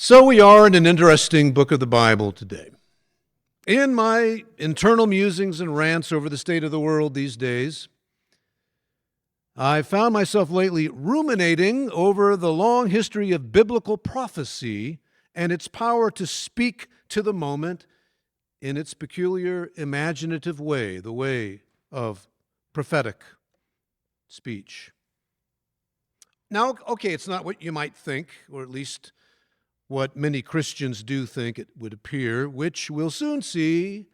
So we are in an interesting book of the Bible today. In my internal musings and rants over the state of the world these days, I found myself lately ruminating over the long history of biblical prophecy and its power to speak to the moment in its peculiar imaginative way, the way of prophetic speech. Now, okay, it's not what you might think, or at least what many Christians do think it would appear, which we'll soon see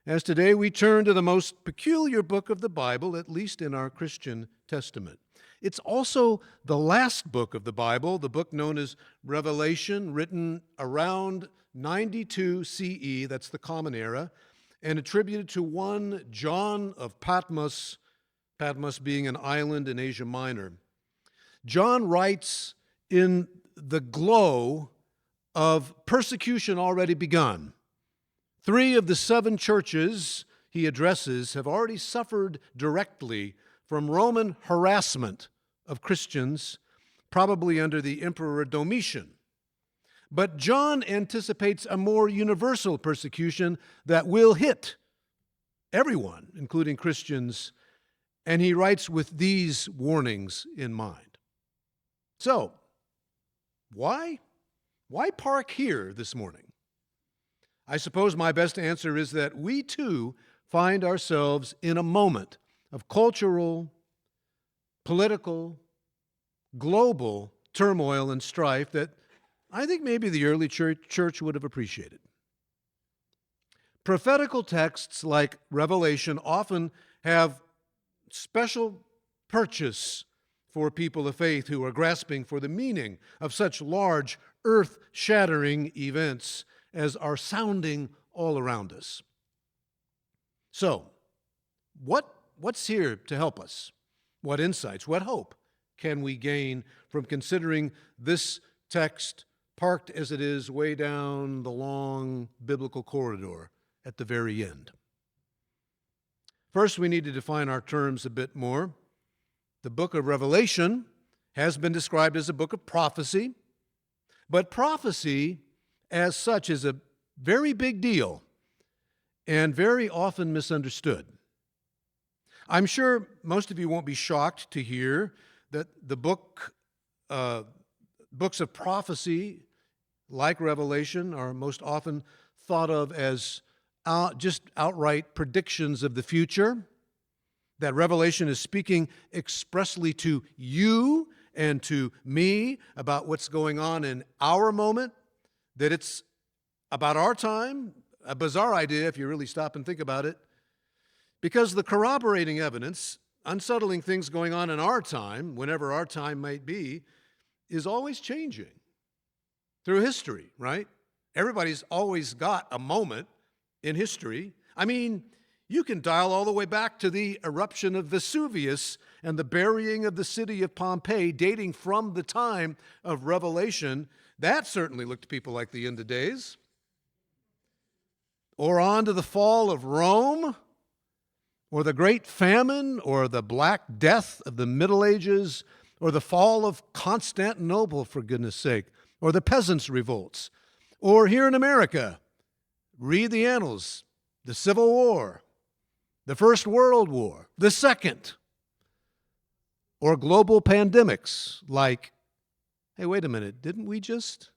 as today we turn to the most peculiar book of the Bible, at least in our Christian Testament. It's also the last book of the Bible, the book known as Revelation, written around 92 CE, that's the Common Era, and attributed to one John of Patmos, Patmos being an island in Asia Minor. John writes in the glow of persecution already begun. 3 of the 7 churches he addresses have already suffered directly from Roman harassment of Christians, probably under the Emperor Domitian. But John anticipates a more universal persecution that will hit everyone, including Christians, and he writes with these warnings in mind. So, why park here this morning? I suppose my best answer is that we too find ourselves in a moment of cultural, political, global turmoil and strife that I think maybe the early church would have appreciated. Prophetical texts like Revelation often have special purchase for people of faith who are grasping for the meaning of such large, earth-shattering events as are sounding all around us. So, what's here to help us? What insights, what hope can we gain from considering this text parked as it is way down the long biblical corridor at the very end? First, we need to define our terms a bit more. The book of Revelation has been described as a book of prophecy, but prophecy as such is a very big deal and very often misunderstood. I'm sure most of you won't be shocked to hear that the books of prophecy, like Revelation, are most often thought of as just outright predictions of the future, that Revelation is speaking expressly to you and to me about what's going on in our moment, that it's about our time, a bizarre idea if you really stop and think about it, because the corroborating evidence, unsettling things going on in our time, whenever our time might be, is always changing through history, right? Everybody's always got a moment in history. I mean, you can dial all the way back to the eruption of Vesuvius and the burying of the city of Pompeii, dating from the time of Revelation. That certainly looked to people like the end of days. Or on to the fall of Rome, or the Great Famine, or the Black Death of the Middle Ages, or the fall of Constantinople, for goodness sake, or the Peasants' Revolts. Or here in America, read the annals, the Civil War, the First World War, the Second, or global pandemics like, hey, wait a minute, didn't we just?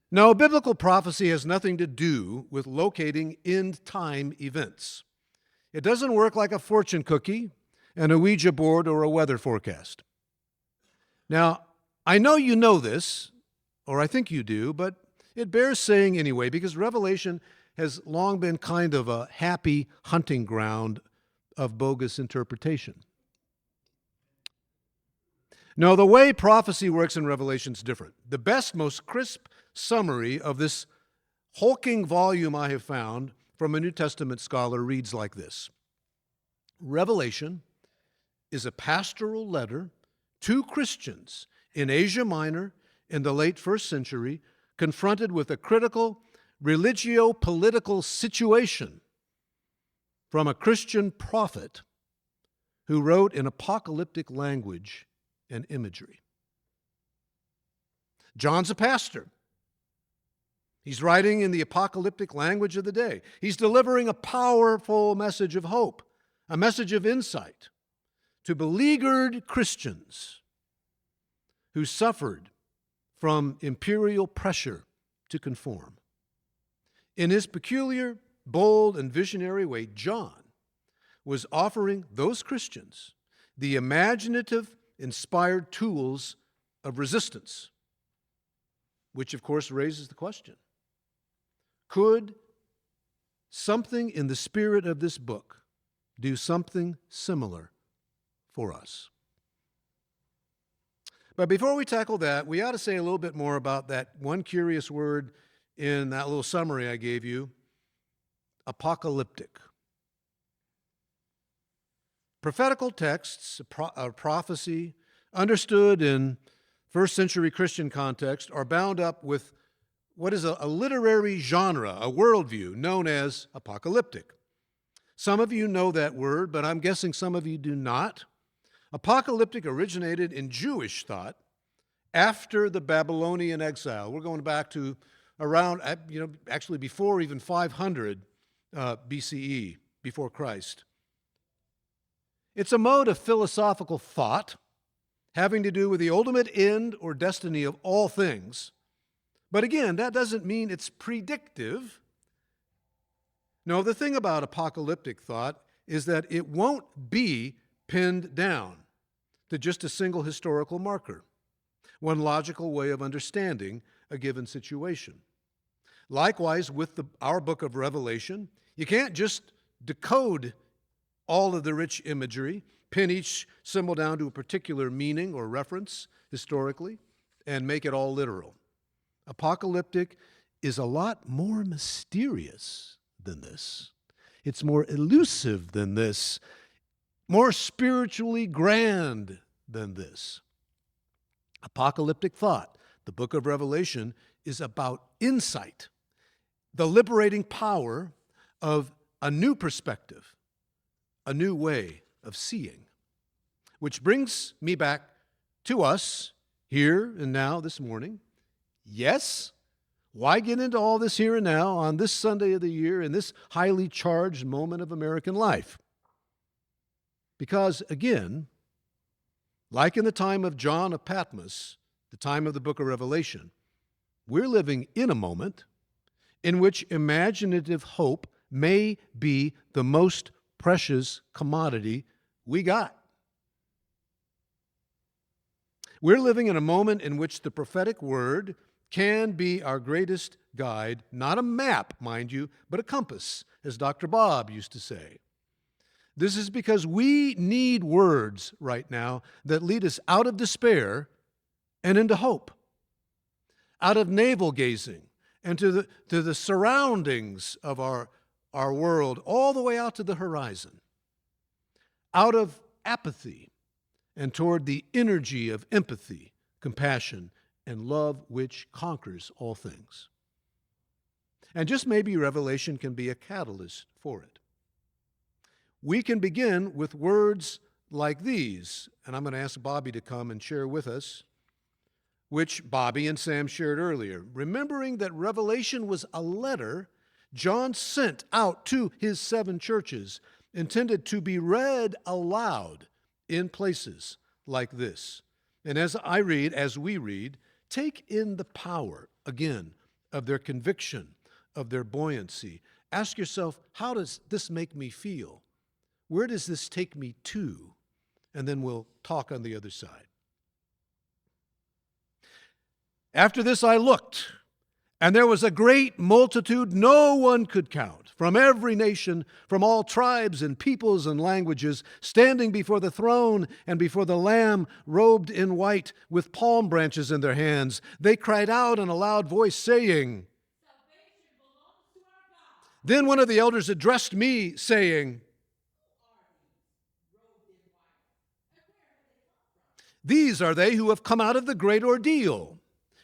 No, biblical prophecy has nothing to do with locating end-time events. It doesn't work like a fortune cookie, and a Ouija board, or a weather forecast. Now, I know you know this, or I think you do, but it bears saying anyway, because Revelation has long been kind of a happy hunting ground of bogus interpretation. No, the way prophecy works in Revelation is different. The best, most crisp summary of this hulking volume I have found from a New Testament scholar reads like this: Revelation is a pastoral letter to Christians in Asia Minor in the late 1st century, confronted with a critical religio-political situation from a Christian prophet who wrote in apocalyptic language and imagery. John's a pastor. He's writing in the apocalyptic language of the day. He's delivering a powerful message of hope, a message of insight to beleaguered Christians who suffered from imperial pressure to conform. In his peculiar, bold, and visionary way, John was offering those Christians the imaginative, inspired tools of resistance, which of course raises the question, could something in the spirit of this book do something similar for us? But before we tackle that, we ought to say a little bit more about that one curious word in that little summary I gave you, apocalyptic. Prophetical texts, prophecy, understood in first century Christian context, are bound up with what is a literary genre, a worldview known as apocalyptic. Some of you know that word, but I'm guessing some of you do not. Apocalyptic originated in Jewish thought after the Babylonian exile. We're going back to around, actually before even 500 BCE, before Christ. It's a mode of philosophical thought having to do with the ultimate end or destiny of all things. But again, that doesn't mean it's predictive. No, the thing about apocalyptic thought is that it won't be pinned down to just a single historical marker, one logical way of understanding a given situation. Likewise, with our book of Revelation, you can't just decode all of the rich imagery, pin each symbol down to a particular meaning or reference historically, and make it all literal. Apocalyptic is a lot more mysterious than this. It's more elusive than this, more spiritually grand than this. Apocalyptic thought, the book of Revelation, is about insight, the liberating power of a new perspective, a new way of seeing. Which brings me back to us here and now this morning. Yes, why get into all this here and now on this Sunday of the year in this highly charged moment of American life? Because, again, like in the time of John of Patmos, the time of the book of Revelation, we're living in a moment in which imaginative hope may be the most precious commodity we got. We're living in a moment in which the prophetic word can be our greatest guide, not a map, mind you, but a compass, as Dr. Bob used to say. This is because we need words right now that lead us out of despair and into hope, out of navel-gazing and to the surroundings of our world, all the way out to the horizon, out of apathy and toward the energy of empathy, compassion, and love which conquers all things. And just maybe Revelation can be a catalyst for it. We can begin with words like these, and I'm going to ask Bobby to come and share with us, which Bobby and Sam shared earlier. Remembering that Revelation was a letter John sent out to his 7 churches, intended to be read aloud in places like this. And as we read, take in the power, again, of their conviction, of their buoyancy. Ask yourself, how does this make me feel? Where does this take me to? And then we'll talk on the other side. After this I looked, and there was a great multitude no one could count, from every nation, from all tribes and peoples and languages, standing before the throne and before the Lamb, robed in white, with palm branches in their hands. They cried out in a loud voice, saying, "Salvation belongs to our God." Then one of the elders addressed me, saying, "These are they who have come out of the great ordeal.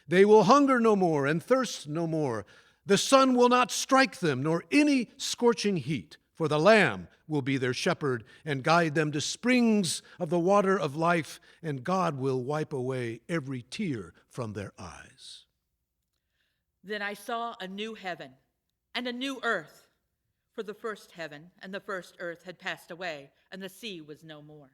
They will hunger no more and thirst no more. The sun will not strike them, nor any scorching heat. For the Lamb will be their shepherd and guide them to springs of the water of life, and God will wipe away every tear from their eyes. Then I saw a new heaven and a new earth, for the first heaven and the first earth had passed away, and the sea was no more.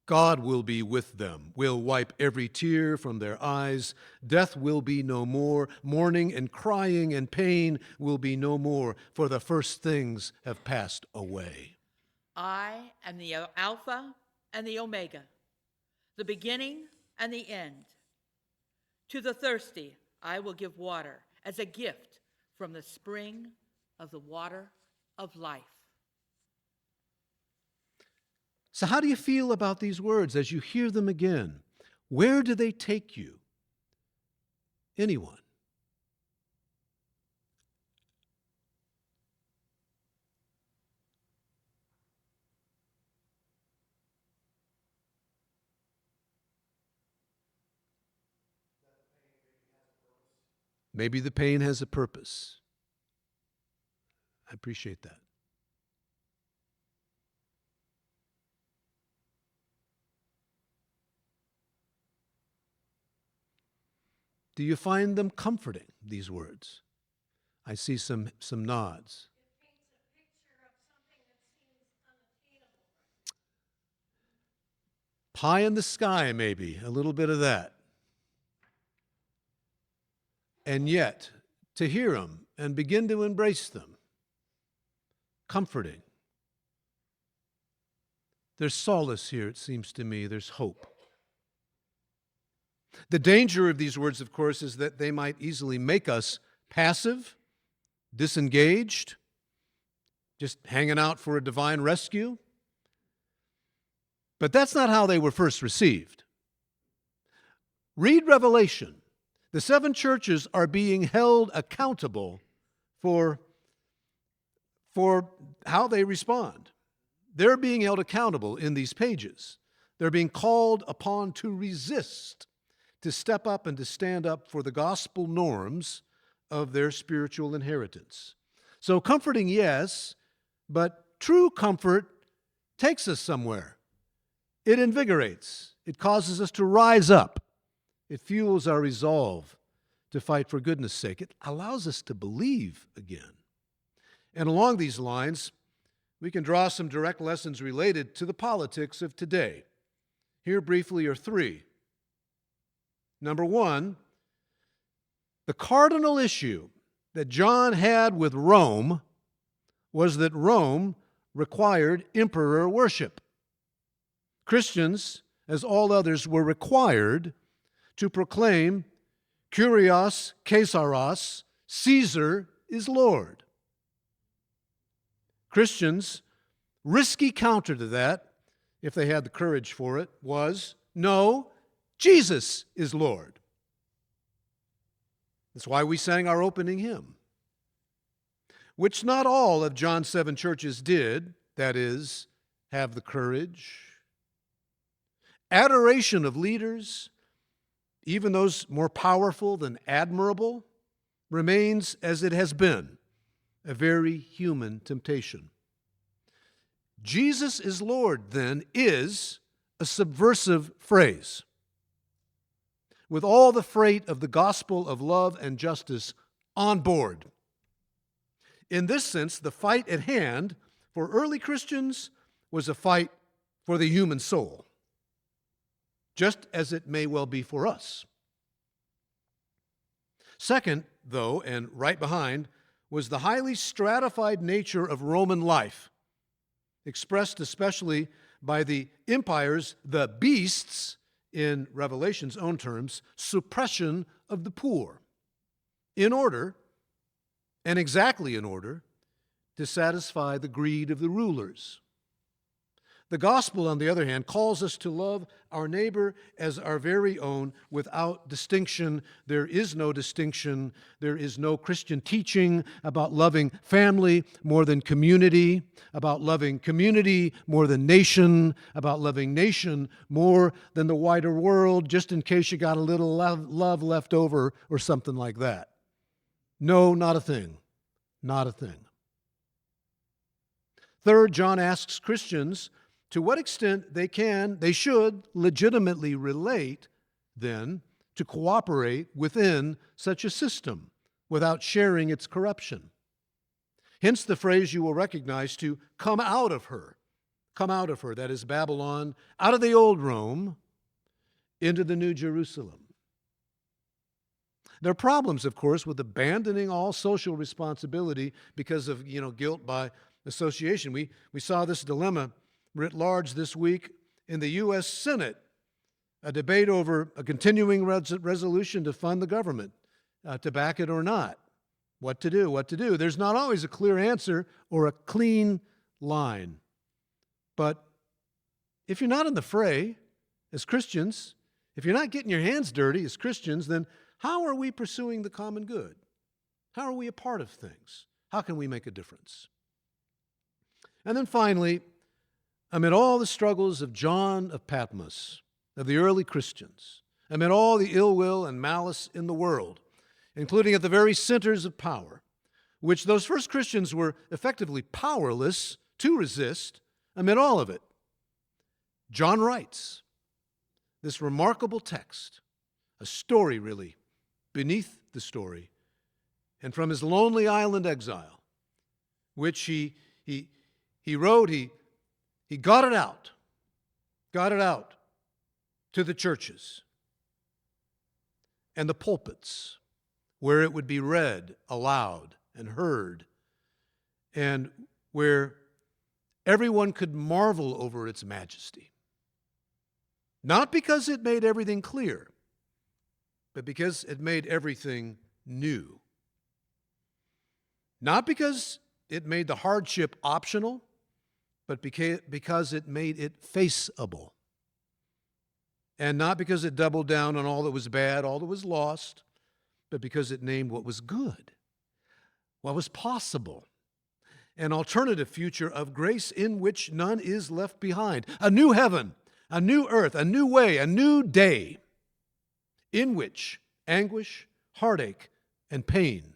God will be with them, will wipe every tear from their eyes. Death will be no more. Mourning and crying and pain will be no more, for the first things have passed away. I am the Alpha and the Omega, the beginning and the end. To the thirsty I will give water as a gift from the spring of the water of life. So how do you feel about these words as you hear them again? Where do they take you? Anyone? Maybe the pain has a purpose. I appreciate that. Do you find them comforting, these words? I see some nods. It paints a picture of something that seems unattainable. Pie in the sky, maybe, a little bit of that. And yet, to hear them and begin to embrace them, comforting. There's solace here, it seems to me. There's hope. The danger of these words, of course, is that they might easily make us passive, disengaged, just hanging out for a divine rescue. But that's not how they were first received. Read Revelation. The seven churches are being held accountable for how they respond. They're being held accountable in these pages. They're being called upon to resist, to step up and to stand up for the gospel norms of their spiritual inheritance. So comforting, yes, but true comfort takes us somewhere. It invigorates. It causes us to rise up. It fuels our resolve to fight for goodness' sake. It allows us to believe again. And along these lines, we can draw some direct lessons related to the politics of today. Here briefly are three. Number one, the cardinal issue that John had with Rome was that Rome required emperor worship. Christians, as all others, were required to proclaim Kyrios Caesaros, Caesar is Lord. Christians' risky counter to that, if they had the courage for it, was, no, Jesus is Lord. That's why we sang our opening hymn, which not all of John's 7 churches did, that is, have the courage. Adoration of leaders, even those more powerful than admirable, remains as it has been, a very human temptation. Jesus is Lord, then, is a subversive phrase, with all the freight of the gospel of love and justice on board. In this sense, the fight at hand for early Christians was a fight for the human soul, just as it may well be for us. Second, though, and right behind, was the highly stratified nature of Roman life, expressed especially by the empire's, the beasts, in Revelation's own terms, suppression of the poor, in order, and exactly in order, to satisfy the greed of the rulers. The gospel, on the other hand, calls us to love our neighbor as our very own without distinction. There is no distinction. There is no Christian teaching about loving family more than community, about loving community more than nation, about loving nation more than the wider world, just in case you got a little love left over or something like that. No, not a thing. Not a thing. Third, John asks Christians to what extent they should legitimately relate, then, to cooperate within such a system without sharing its corruption. Hence the phrase you will recognize, to come out of her. Come out of her, that is Babylon, out of the old Rome into the New Jerusalem. There are problems, of course, with abandoning all social responsibility because of, guilt by association. We saw this dilemma writ large this week in the U.S. Senate, a debate over a continuing resolution to fund the government, to back it or not. What to do. There's not always a clear answer or a clean line. But if you're not in the fray as Christians, if you're not getting your hands dirty as Christians, then how are we pursuing the common good? How are we a part of things? How can we make a difference? And then finally, amid all the struggles of John of Patmos, of the early Christians, amid all the ill will and malice in the world, including at the very centers of power, which those first Christians were effectively powerless to resist, amid all of it, John writes this remarkable text, a story really, beneath the story, and from his lonely island exile, which he wrote, he got it out to the churches and the pulpits where it would be read aloud and heard, and where everyone could marvel over its majesty. Not because it made everything clear, but because it made everything new. Not because it made the hardship optional, but because it made it faceable. And not because it doubled down on all that was bad, all that was lost, but because it named what was good, what was possible, an alternative future of grace in which none is left behind, a new heaven, a new earth, a new way, a new day, in which anguish, heartache, and pain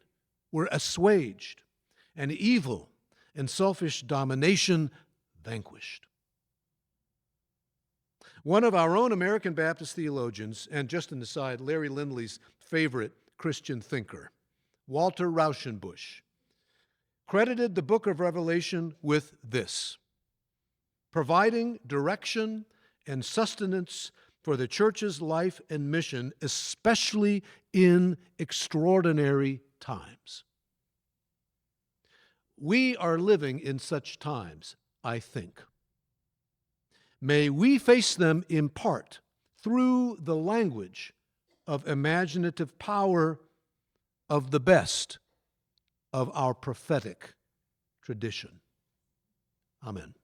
were assuaged, and evil and selfish domination vanquished. One of our own American Baptist theologians, and just an aside, Larry Lindley's favorite Christian thinker, Walter Rauschenbusch, credited the book of Revelation with this: providing direction and sustenance for the church's life and mission, especially in extraordinary times. We are living in such times, I think. May we face them in part through the language of imaginative power of the best of our prophetic tradition. Amen.